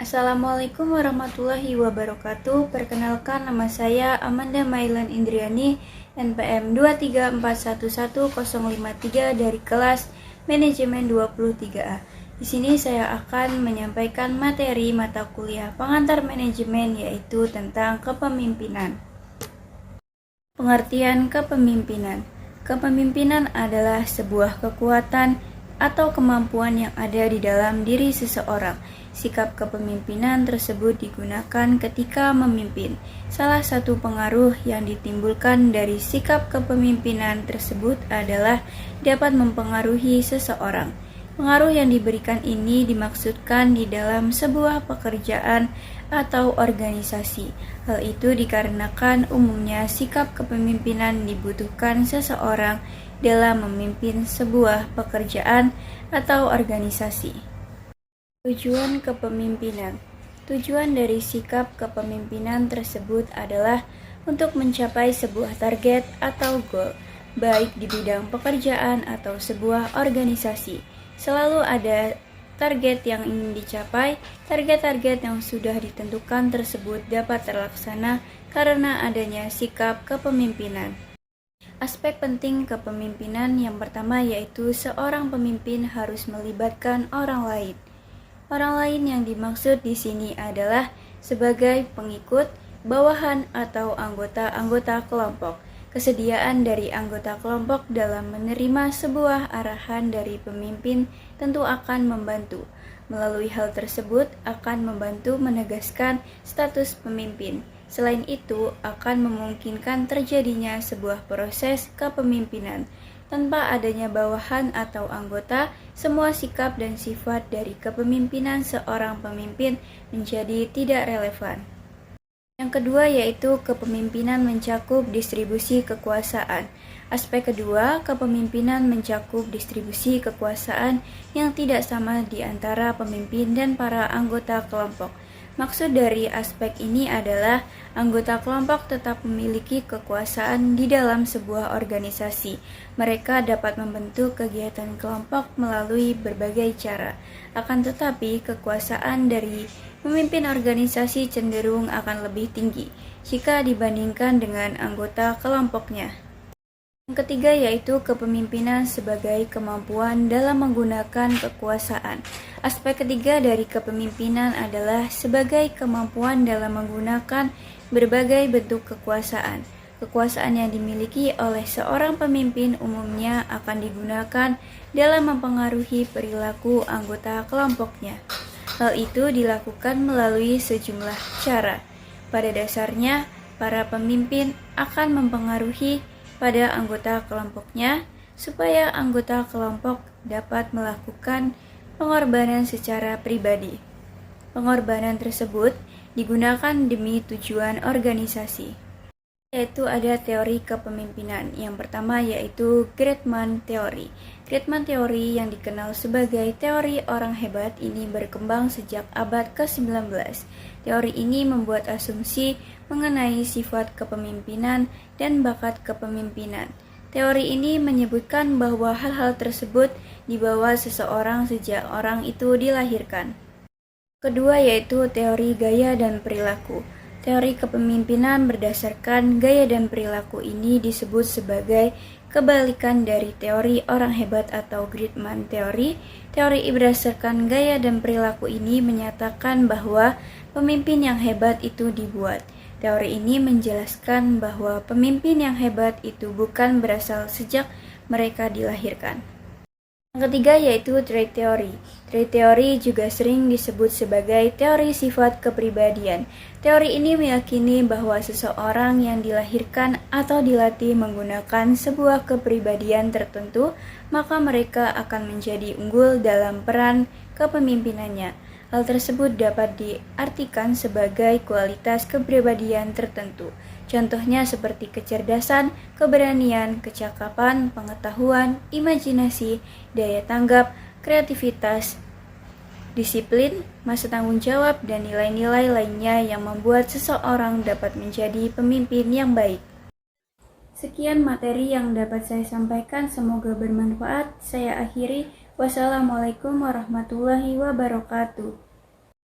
Assalamualaikum warahmatullahi wabarakatuh. Perkenalkan, nama saya Amanda Mailan Indriani, NPM 234111053 dari kelas Manajemen 23A. Di sini saya akan menyampaikan materi mata kuliah pengantar manajemen, yaitu tentang kepemimpinan. Pengertian kepemimpinan. Kepemimpinan adalah sebuah kekuatan atau kemampuan yang ada di dalam diri seseorang. Sikap kepemimpinan tersebut digunakan ketika memimpin. Salah satu pengaruh yang ditimbulkan dari sikap kepemimpinan tersebut adalah dapat mempengaruhi seseorang. Pengaruh yang diberikan ini dimaksudkan di dalam sebuah pekerjaan atau organisasi. Hal itu dikarenakan umumnya sikap kepemimpinan dibutuhkan seseorang dalam memimpin sebuah pekerjaan atau organisasi. Tujuan kepemimpinan. Tujuan dari sikap kepemimpinan tersebut adalah untuk mencapai sebuah target atau goal, baik di bidang pekerjaan atau sebuah organisasi. Selalu ada target yang ingin dicapai. Target-target yang sudah ditentukan tersebut dapat terlaksana karena adanya sikap kepemimpinan. Aspek penting kepemimpinan yang pertama yaitu seorang pemimpin harus melibatkan orang lain. Orang lain yang dimaksud di sini adalah sebagai pengikut, bawahan, atau anggota-anggota kelompok. Kesediaan dari anggota kelompok dalam menerima sebuah arahan dari pemimpin tentu akan membantu. Melalui hal tersebut akan membantu menegaskan status pemimpin. Selain itu, akan memungkinkan terjadinya sebuah proses kepemimpinan. Tanpa adanya bawahan atau anggota, semua sikap dan sifat dari kepemimpinan seorang pemimpin menjadi tidak relevan. Yang kedua yaitu kepemimpinan mencakup distribusi kekuasaan. Aspek kedua, kepemimpinan mencakup distribusi kekuasaan yang tidak sama di antara pemimpin dan para anggota kelompok. Maksud dari aspek ini adalah anggota kelompok tetap memiliki kekuasaan di dalam sebuah organisasi. Mereka dapat membentuk kegiatan kelompok melalui berbagai cara. Akan tetapi, kekuasaan dari pemimpin organisasi cenderung akan lebih tinggi jika dibandingkan dengan anggota kelompoknya. Yang ketiga yaitu kepemimpinan sebagai kemampuan dalam menggunakan kekuasaan. Aspek ketiga dari kepemimpinan adalah sebagai kemampuan dalam menggunakan berbagai bentuk kekuasaan. Kekuasaan yang dimiliki oleh seorang pemimpin umumnya akan digunakan dalam mempengaruhi perilaku anggota kelompoknya. Hal itu dilakukan melalui sejumlah cara. Pada dasarnya, para pemimpin akan mempengaruhi pada anggota kelompoknya supaya anggota kelompok dapat melakukan pengorbanan secara pribadi. Pengorbanan tersebut digunakan demi tujuan organisasi. Yaitu ada teori kepemimpinan. Yang pertama yaitu Greatman Theory. Greatman Theory yang dikenal sebagai teori orang hebat ini berkembang sejak abad ke-19. Teori ini membuat asumsi mengenai sifat kepemimpinan dan bakat kepemimpinan. Teori ini menyebutkan bahwa hal-hal tersebut dibawa seseorang sejak orang itu dilahirkan. Kedua yaitu teori gaya dan perilaku. Teori kepemimpinan berdasarkan gaya dan perilaku ini disebut sebagai kebalikan dari teori orang hebat atau Greatman Theory. Teori berdasarkan gaya dan perilaku ini menyatakan bahwa pemimpin yang hebat itu dibuat. Teori ini menjelaskan bahwa pemimpin yang hebat itu bukan berasal sejak mereka dilahirkan. Yang ketiga yaitu trait theory. Trait theory juga sering disebut sebagai teori sifat kepribadian. Teori ini meyakini bahwa seseorang yang dilahirkan atau dilatih menggunakan sebuah kepribadian tertentu, maka mereka akan menjadi unggul dalam peran kepemimpinannya. Hal tersebut dapat diartikan sebagai kualitas kepribadian tertentu. Contohnya seperti kecerdasan, keberanian, kecakapan, pengetahuan, imajinasi, daya tanggap, kreativitas, disiplin, masa tanggung jawab, dan nilai-nilai lainnya yang membuat seseorang dapat menjadi pemimpin yang baik. Sekian materi yang dapat saya sampaikan, semoga bermanfaat. Saya akhiri. Wassalamualaikum warahmatullahi wabarakatuh.